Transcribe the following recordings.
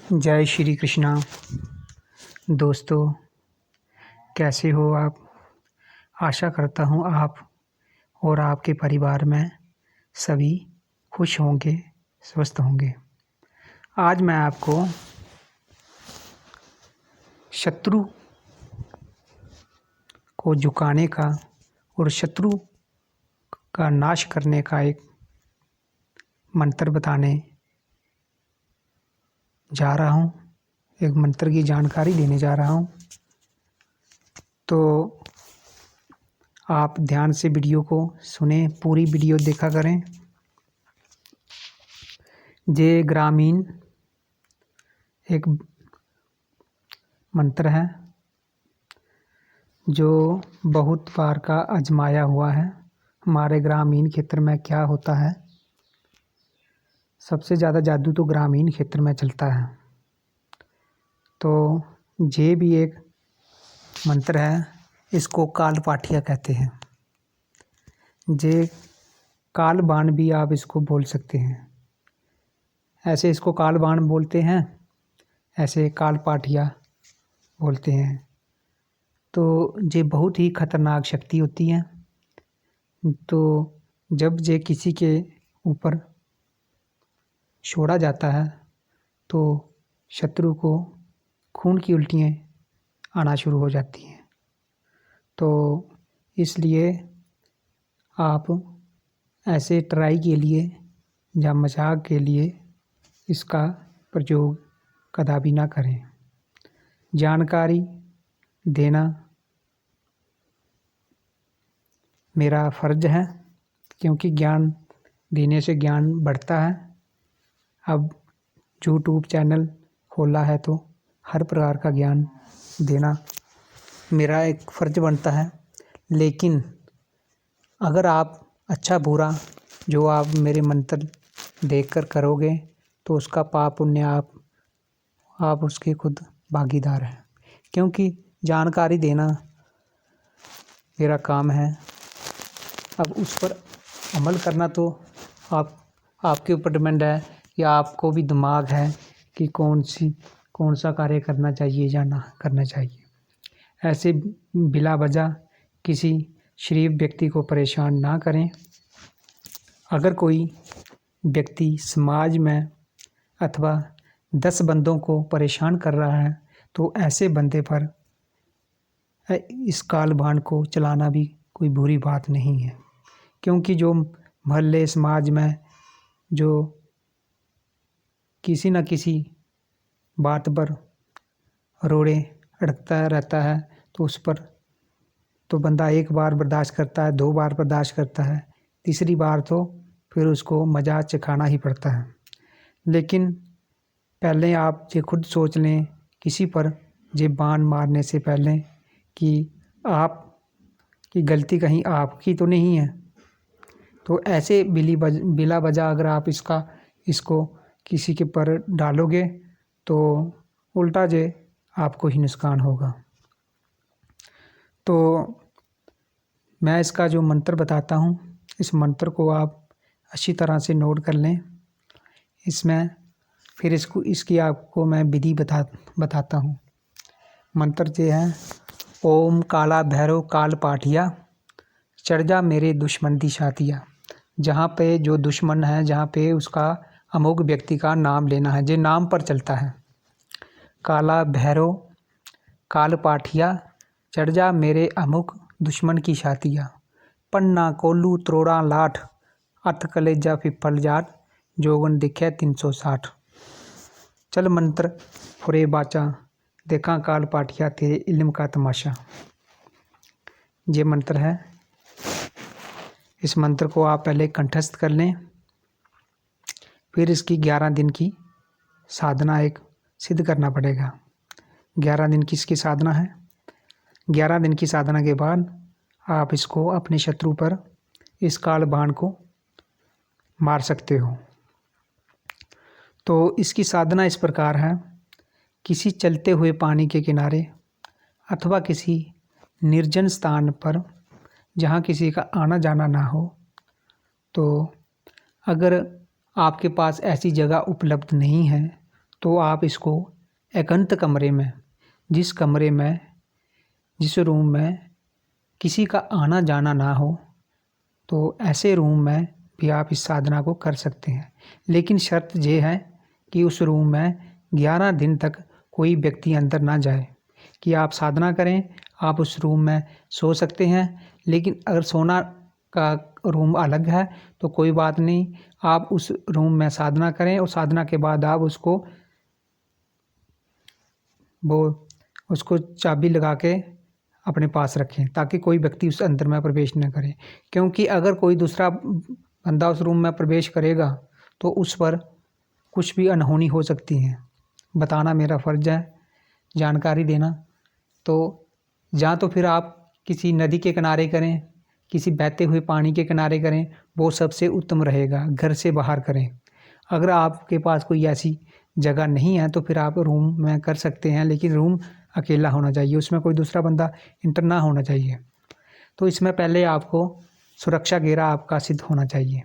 जय श्री कृष्णा। दोस्तों, कैसे हो आप? आशा करता हूँ आप और आपके परिवार में सभी खुश होंगे, स्वस्थ होंगे। आज मैं आपको शत्रु को झुकाने का और शत्रु का नाश करने का एक मंत्र बताने जा रहा हूँ। एक मंत्र की जानकारी देने जा रहा हूँ। तो आप ध्यान से वीडियो को सुने, पूरी वीडियो देखा करें। जय ग्रामीण एक मंत्र है जो बहुत बार का आजमाया हुआ है। हमारे ग्रामीण क्षेत्र में क्या होता है, सबसे ज़्यादा जादू तो ग्रामीण क्षेत्र में चलता है। तो ये भी एक मंत्र है, इसको काल पाठिया कहते हैं। जे काल बाण भी आप इसको बोल सकते हैं। ऐसे इसको काल बाण बोलते हैं, ऐसे काल पाठिया बोलते हैं। तो ये बहुत ही खतरनाक शक्ति होती है। तो जब ये किसी के ऊपर छोड़ा जाता है तो शत्रु को खून की उल्टियाँ आना शुरू हो जाती हैं। तो इसलिए आप ऐसे ट्राई के लिए या मजाक के लिए इसका प्रयोग कदापि ना करें। जानकारी देना मेरा फ़र्ज़ है, क्योंकि ज्ञान देने से ज्ञान बढ़ता है। अब यूट्यूब चैनल खोला है तो हर प्रकार का ज्ञान देना मेरा एक फ़र्ज़ बनता है। लेकिन अगर आप अच्छा बुरा जो आप मेरे मंत्र देखकर करोगे तो उसका पाप पुण्य आप उसके खुद भागीदार हैं, क्योंकि जानकारी देना मेरा काम है। अब उस पर अमल करना तो आपके ऊपर डिपेंड है कि आपको भी दिमाग है कि कौन सा कार्य करना चाहिए या ना करना चाहिए। ऐसे बिला वजह किसी शरीफ व्यक्ति को परेशान ना करें। अगर कोई व्यक्ति समाज में अथवा 10 बंदों को परेशान कर रहा है तो ऐसे बंदे पर इस काल बाण को चलाना भी कोई बुरी बात नहीं है, क्योंकि जो मोहल्ले समाज में जो किसी न किसी बात पर रोड़े अड़कता रहता है तो उस पर तो बंदा एक बार बर्दाश्त करता है, 2 बार बर्दाश्त करता है, तीसरी बार तो फिर उसको मज़ा चखाना ही पड़ता है। लेकिन पहले आप ये खुद सोच लें किसी पर ये बाण मारने से पहले कि आपकी गलती कहीं आपकी तो नहीं है। तो ऐसे बिला वजह अगर आप इसको किसी के पर डालोगे तो उल्टा जे आपको ही नुकसान होगा। तो मैं इसका जो मंत्र बताता हूँ, इस मंत्र को आप अच्छी तरह से नोट कर लें। इसमें फिर इसकी आपको मैं विधि बताता हूँ। मंत्र ये है, ओम काला भैरव काल पाठिया चढ़ जा मेरे दुश्मन दी छातिया। जहाँ पे जो दुश्मन है, जहाँ पे उसका अमोघ व्यक्ति का नाम लेना है, जो नाम पर चलता है। काला भैरव काल पाठिया चढ़ जा मेरे अमुक दुश्मन की छातिया। पन्ना कोल्लू त्रोड़ा लाठ अथ कलेजा पिपल जाट जोगन दिखे 360। चल मंत्र फुरे बाचा देखा काल पाठिया तेरे इल्म का तमाशा। ये मंत्र है। इस मंत्र को आप पहले कंठस्थ कर लें, फिर इसकी 11 दिन की साधना एक सिद्ध करना पड़ेगा। 11 दिन की इसकी साधना है। 11 दिन की साधना के बाद आप इसको अपने शत्रु पर इस काल बाण को मार सकते हो। तो इसकी साधना इस प्रकार है, किसी चलते हुए पानी के किनारे अथवा किसी निर्जन स्थान पर जहाँ किसी का आना जाना ना हो, तो अगर आपके पास ऐसी जगह उपलब्ध नहीं है तो आप इसको एकांत कमरे में, जिस रूम में किसी का आना जाना ना हो, तो ऐसे रूम में भी आप इस साधना को कर सकते हैं। लेकिन शर्त ये है कि उस रूम में 11 दिन तक कोई व्यक्ति अंदर ना जाए। कि आप साधना करें, आप उस रूम में सो सकते हैं, लेकिन अगर सोना का रूम अलग है तो कोई बात नहीं, आप उस रूम में साधना करें और साधना के बाद आप उसको चाबी लगा के अपने पास रखें, ताकि कोई व्यक्ति उस अंदर में प्रवेश न करे। क्योंकि अगर कोई दूसरा बंदा उस रूम में प्रवेश करेगा तो उस पर कुछ भी अनहोनी हो सकती है। बताना मेरा फ़र्ज़ है, जानकारी देना। तो या तो फिर आप किसी नदी के किनारे करें, किसी बहते हुए पानी के किनारे करें, वो सबसे उत्तम रहेगा। घर से बाहर करें। अगर आपके पास कोई ऐसी जगह नहीं है तो फिर आप रूम में कर सकते हैं, लेकिन रूम अकेला होना चाहिए, उसमें कोई दूसरा बंदा इंटर ना होना चाहिए। तो इसमें पहले आपको सुरक्षा घेरा आपका सिद्ध होना चाहिए।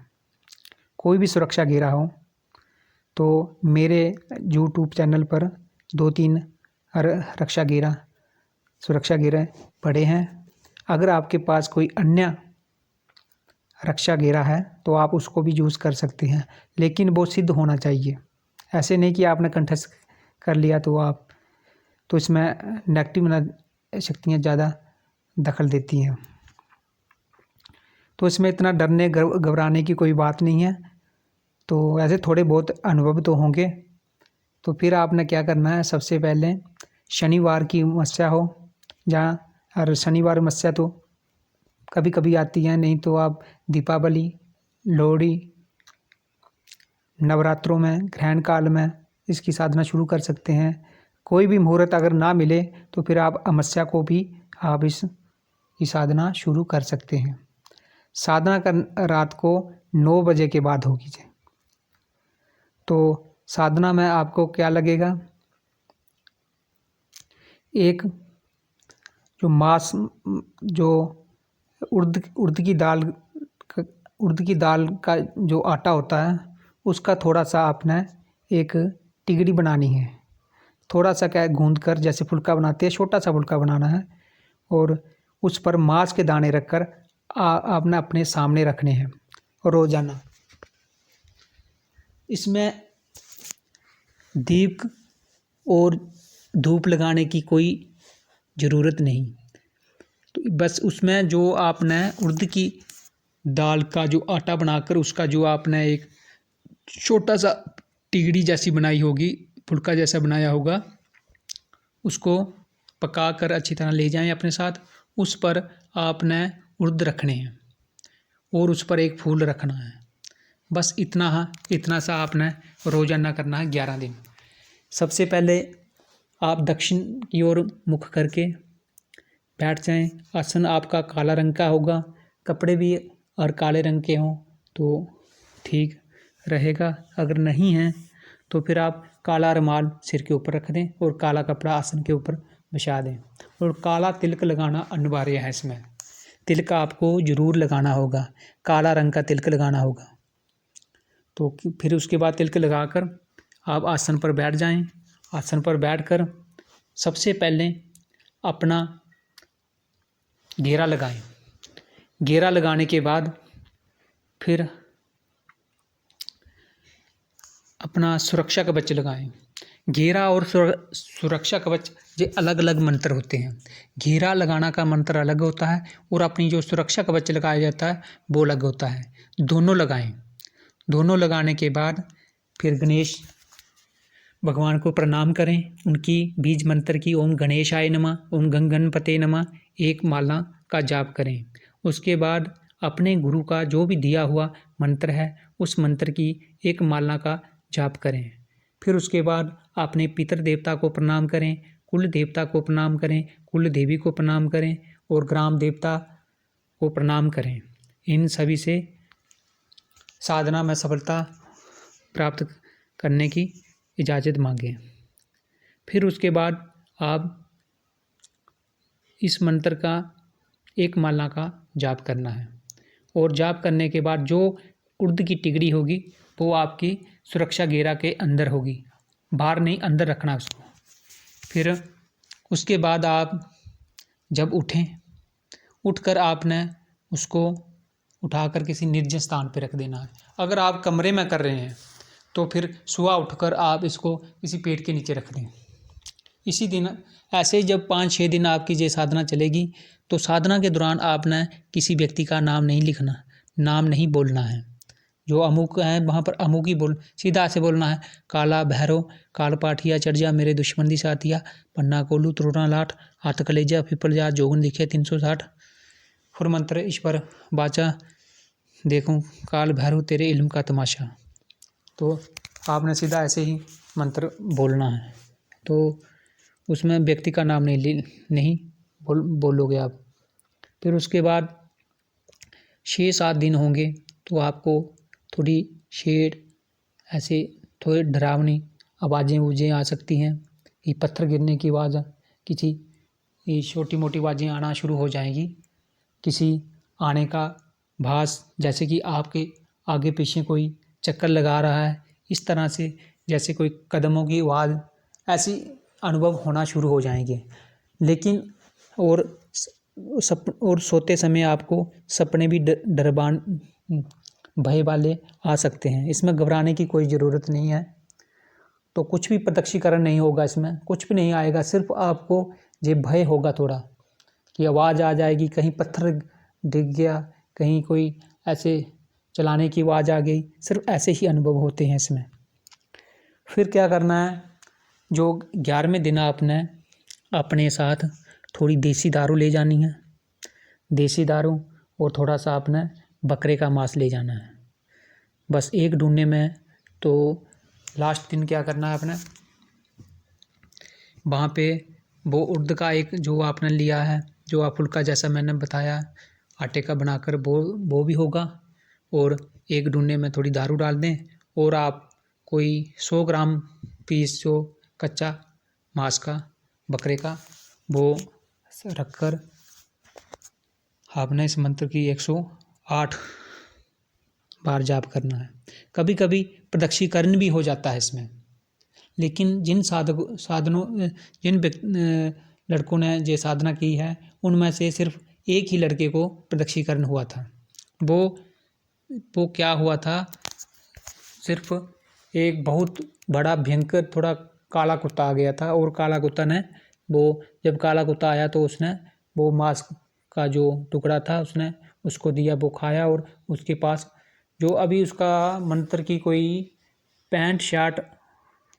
कोई भी सुरक्षा घेरा हो, तो मेरे यूट्यूब चैनल पर 2-3 सुरक्षा घेरे पड़े हैं। अगर आपके पास कोई अन्य रक्षा घेरा है तो आप उसको भी यूज़ कर सकते हैं, लेकिन वो सिद्ध होना चाहिए। ऐसे नहीं कि आपने कंठस्थ कर लिया तो इसमें नेगेटिव शक्तियाँ ज़्यादा दखल देती हैं। तो इसमें इतना डरने घबराने की कोई बात नहीं है। तो ऐसे थोड़े बहुत अनुभव तो होंगे। तो फिर आपने क्या करना है, सबसे पहले शनिवार की अमावस्या हो और शनिवार अमावस्या तो कभी कभी आती है, नहीं तो आप दीपावली, लोहड़ी, नवरात्रों में, ग्रहण काल में इसकी साधना शुरू कर सकते हैं। कोई भी मुहूर्त अगर ना मिले तो फिर आप अमावस्या को भी आप इसकी साधना शुरू कर सकते हैं। साधना कर रात को 9 बजे के बाद होगी। तो साधना में आपको क्या लगेगा, एक जो उड़द की दाल का जो आटा होता है उसका थोड़ा सा आपने एक टिगड़ी बनानी है। थोड़ा सा क्या गूंद कर, जैसे फुल्का बनाते हैं, छोटा सा फुल्का बनाना है और उस पर मांस के दाने रखकर आपने अपने सामने रखने हैं रोजाना। इसमें दीप और धूप लगाने की कोई ज़रूरत नहीं। तो बस उसमें जो आपने उड़द की दाल का जो आटा बनाकर उसका जो आपने एक छोटा सा टिगड़ी जैसी बनाई होगी, फुल्का जैसा बनाया होगा, उसको पका कर अच्छी तरह ले जाएं अपने साथ। उस पर आपने उड़द रखने हैं और उस पर एक फूल रखना है। बस इतना सा आपने रोजाना करना है 11 दिन। सबसे पहले आप दक्षिण की ओर मुख करके बैठ जाएं। आसन आपका काला रंग का होगा, कपड़े भी और काले रंग के हों तो ठीक रहेगा। अगर नहीं है तो फिर आप काला रुमाल सिर के ऊपर रख दें और काला कपड़ा आसन के ऊपर बिछा दें। और काला तिलक लगाना अनिवार्य है। इसमें तिलक आपको ज़रूर लगाना होगा, काला रंग का तिलक लगाना होगा। तो फिर उसके बाद तिलक लगाकर आप आसन पर बैठ जाएं। आसन पर बैठकर सबसे पहले अपना घेरा लगाएं। घेरा लगाने के बाद फिर अपना सुरक्षा कवच लगाएं। घेरा और सुरक्षा कवच ये अलग अलग मंत्र होते हैं। घेरा लगाना का मंत्र अलग होता है और अपनी जो सुरक्षा कवच लगाया जाता है वो अलग होता है। दोनों लगाएं। दोनों लगाने के बाद फिर गणेश भगवान को प्रणाम करें। उनकी बीज मंत्र की ओम गणेशाय नमः, ओम गणपते नमः एक माला का जाप करें। उसके बाद अपने गुरु का जो भी दिया हुआ मंत्र है उस मंत्र की एक माला का जाप करें। फिर उसके बाद अपने पितर देवता को प्रणाम करें, कुल देवता को प्रणाम करें, कुल देवी को प्रणाम करें और ग्राम देवता को प्रणाम करें। इन सभी से साधना में सफलता प्राप्त करने की इजाज़त मांगें। फिर उसके बाद आप इस मंत्र का एक माला का जाप करना है और जाप करने के बाद जो उड़द की टिगड़ी होगी वो आपकी सुरक्षा घेरा के अंदर होगी। बाहर नहीं, अंदर रखना है उसको। फिर उसके बाद आप जब उठें, उठकर आपने उसको उठाकर किसी निर्जन स्थान पे रख देना है। अगर आप कमरे में कर रहे हैं तो फिर सुबह उठकर आप इसको किसी पेड़ के नीचे रख दें। इसी दिन ऐसे ही जब 5-6 दिन आपकी ये साधना चलेगी तो साधना के दौरान आपने किसी व्यक्ति का नाम नहीं लिखना, नाम नहीं बोलना है। जो अमुक है वहाँ पर अमुक ही सीधा ऐसे बोलना है, काला भैरव काल पाठिया चढ़ जा मेरे दुश्मन दी साथिया, पन्ना कोलू त्रोड़ा लाठ हाथ कलेजा पिपल जा जोगन लिखे 360। फुर मंत्र ईश्वर बाचा देखूं काल भैरव तेरे इल्म का तमाशा। तो आपने सीधा ऐसे ही मंत्र बोलना है। तो उसमें व्यक्ति का नाम नहीं बोलोगे आप। फिर उसके बाद 6-7 दिन होंगे तो आपको थोड़ी शेर ऐसे थोड़ी डरावनी आवाज़ें आ सकती हैं कि पत्थर गिरने की आवाज़, किसी छोटी मोटी आवाज़ें आना शुरू हो जाएंगी, किसी आने का भास, जैसे कि आपके आगे पीछे कोई चक्कर लगा रहा है, इस तरह से जैसे कोई कदमों की आवाज़, ऐसी अनुभव होना शुरू हो जाएंगे। लेकिन और सोते समय आपको सपने भी डरबान भय वाले आ सकते हैं। इसमें घबराने की कोई ज़रूरत नहीं है। तो कुछ भी प्रत्यक्षीकरण नहीं होगा, इसमें कुछ भी नहीं आएगा, सिर्फ आपको ये भय होगा थोड़ा कि आवाज़ आ जाएगी, कहीं पत्थर डिग गया, कहीं कोई ऐसे चलाने की आवाज़ आ गई, सिर्फ ऐसे ही अनुभव होते हैं इसमें। फिर क्या करना है, जो 11वें दिन आपने अपने साथ थोड़ी देसी दारू ले जानी है, देसी दारू, और थोड़ा सा आपने बकरे का मांस ले जाना है, बस एक ढूंढने में। तो लास्ट दिन क्या करना है आपने, वहाँ पे वो उर्द का एक जो आपने लिया है, जो आप फुल्का जैसा मैंने बताया आटे का बनाकर, वो भी होगा, और एक ढूंढने में थोड़ी दारू डाल दें, और आप कोई 100 ग्राम पीस जो कच्चा मांस का बकरे का, वो रखकर आपने इस मंत्र की 108 बार जाप करना है। कभी कभी प्रदक्षिणीकरण भी हो जाता है इसमें, लेकिन जिन लड़कों ने ये साधना की है उनमें से सिर्फ एक ही लड़के को प्रदक्षिणीकरण हुआ था। वो क्या हुआ था, सिर्फ एक बहुत बड़ा भयंकर थोड़ा काला कुत्ता आ गया था, और काला कुत्ता ने जब काला कुत्ता आया तो उसने वो मांस का जो टुकड़ा था उसने उसको दिया, वो खाया, और उसके पास जो अभी उसका मंत्र की कोई 65-60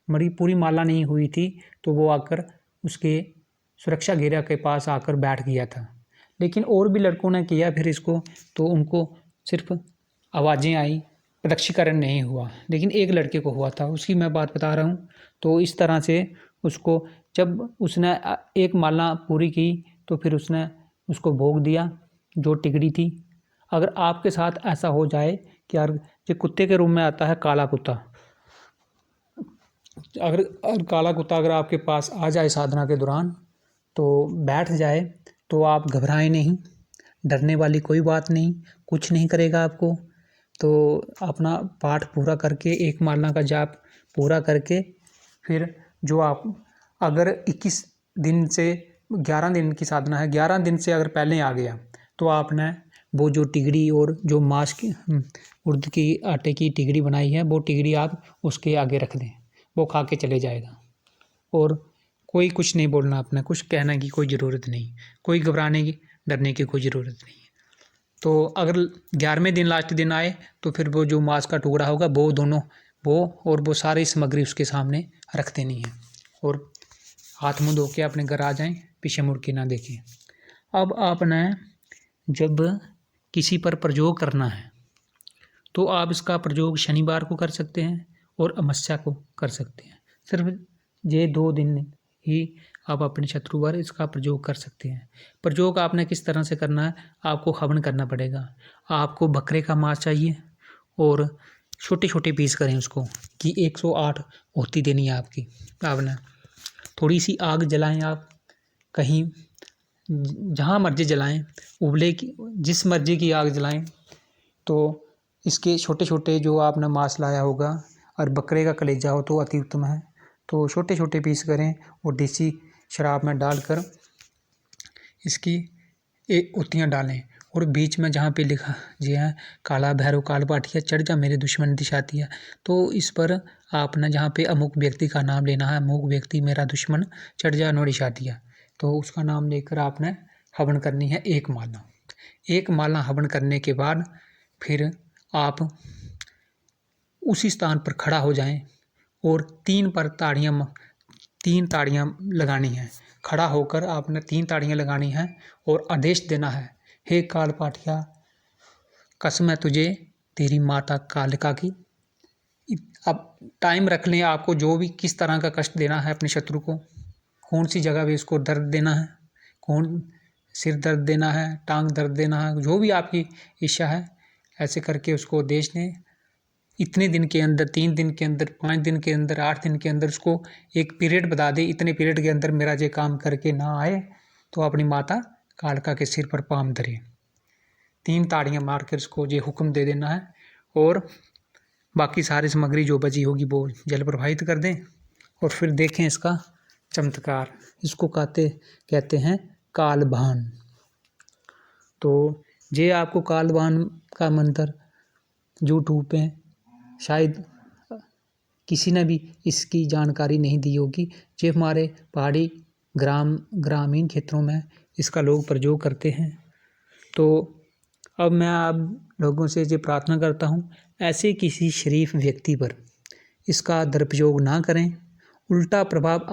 मरी पूरी माला नहीं हुई थी, तो वो आकर उसके सुरक्षा घेरा के पास आकर बैठ गया था। लेकिन और भी लड़कों ने किया फिर इसको, तो उनको सिर्फ आवाज़ें आई, प्रदक्षिणीकरण नहीं हुआ, लेकिन एक लड़के को हुआ था, उसकी मैं बात बता रहा हूँ। तो इस तरह से उसको जब उसने एक माला पूरी की तो फिर उसने उसको भोग दिया जो टिकड़ी थी। अगर आपके साथ ऐसा हो जाए कि यार जो कुत्ते के रूप में आता है काला कुत्ता, अगर काला कुत्ता अगर आपके पास आ जाए साधना के दौरान तो बैठ जाए, तो आप घबराएं नहीं, डरने वाली कोई बात नहीं, कुछ नहीं करेगा आपको। तो अपना पाठ पूरा करके, एक माला का जाप पूरा करके, फिर जो आप अगर 21 दिन से 11 दिन की साधना है, 11 दिन से अगर पहले आ गया तो आपने वो जो टिगड़ी और जो मांस की उड़द की आटे की टिगड़ी बनाई है, वो टिगड़ी आप उसके आगे रख दें, वो खा के चले जाएगा। और कोई कुछ नहीं बोलना, अपना कुछ कहने की कोई ज़रूरत नहीं, कोई घबराने की डरने की कोई ज़रूरत नहीं। तो अगर 11वें दिन लास्ट दिन आए तो फिर वो जो मांस का टुकड़ा होगा वो सारी सामग्री उसके सामने रख देनी है, और हाथ मुँह धो के अपने घर आ जाएं, पीछे मुड़ के ना देखें। अब आपने जब किसी पर प्रयोग करना है तो आप इसका प्रयोग शनिवार को कर सकते हैं और अमावस्या को कर सकते हैं। सिर्फ ये 2 दिन ही आप अपने शत्रु पर इसका प्रयोग कर सकते हैं। प्रयोग आपने किस तरह से करना है, आपको हवन करना पड़ेगा। आपको बकरे का मांस चाहिए और छोटे छोटे पीस करें उसको, कि 108 होती देनी है आपकी। आपने थोड़ी सी आग जलाएं, आप कहीं जहाँ मर्जी जलाएं, उबले की जिस मर्जी की आग जलाएं। तो इसके छोटे छोटे जो आपने मांस लाया होगा, और बकरे का कलेजा हो तो अति उत्तम है, तो छोटे छोटे पीस करें और देसी शराब में डालकर इसकी उतियाँ डालें और बीच में जहाँ पे लिखा जी है काला भैरव काल पाठिया चढ़ जा मेरे दुश्मन दिशातिया, तो इस पर आपने जहाँ पे अमुक व्यक्ति का नाम लेना है, अमुक व्यक्ति मेरा दुश्मन चढ़ जा नोड़ी शातिया, तो उसका नाम लेकर आपने हवन करनी है 1 माला। 1 माला हवन करने के बाद फिर आप उसी स्थान पर खड़ा हो जाएं और 3 ताड़ियाँ लगानी हैं। खड़ा होकर आपने 3 ताड़ियाँ लगानी हैं और आदेश देना है, हे काल पाठिया कसम है तुझे तेरी माता कालिका की। अब टाइम रख लें आपको जो भी किस तरह का कष्ट देना है अपने शत्रु को, कौन सी जगह पे इसको दर्द देना है, कौन सिर दर्द देना है, टांग दर्द देना है, जो भी आपकी इच्छा है ऐसे करके उसको आदेश दें। इतने दिन के अंदर 3 दिन के अंदर 5 दिन के अंदर 8 दिन के अंदर उसको एक पीरियड बता दे, इतने पीरियड के अंदर मेरा ये काम करके ना आए तो अपनी माता कालिका के सिर पर पाम धरे। 3 ताड़ियाँ मार कर उसको ये हुक्म दे देना है और बाकी सारी सामग्री जो बची होगी वो जल प्रवाहित कर दें और फिर देखें इसका चमत्कार। इसको कहते हैं कालभान। तो ये आपको कालभान का मंत्र यूट्यूब पे शायद किसी ने भी इसकी जानकारी नहीं दी होगी। ये हमारे पहाड़ी ग्रामीण क्षेत्रों में इसका लोग प्रयोग करते हैं। तो अब मैं आप लोगों से ये प्रार्थना करता हूँ, ऐसे किसी शरीफ व्यक्ति पर इसका दुरुपयोग ना करें। उल्टा प्रभाव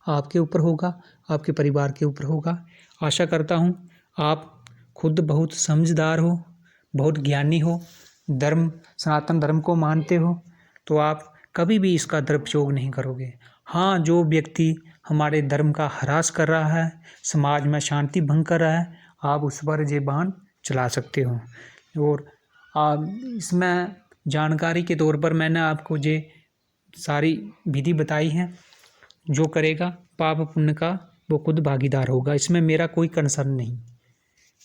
आपके ऊपर होगा, आपके परिवार के ऊपर होगा। आशा करता हूँ आप खुद बहुत समझदार हो, बहुत ज्ञानी हो, सनातन धर्म को मानते हो, तो आप कभी भी इसका दुरुपयोग नहीं करोगे। हाँ, जो व्यक्ति हमारे धर्म का ह्रास कर रहा है, समाज में शांति भंग कर रहा है, आप उस पर ये बाण चला सकते हो। और इसमें जानकारी के तौर पर मैंने आपको ये सारी विधि बताई है। जो करेगा पाप पुण्य का वो खुद भागीदार होगा, इसमें मेरा कोई कंसर्न नहीं।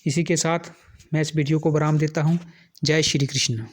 इसी के साथ मैं इस वीडियो को विराम देता हूँ। जय श्री कृष्ण।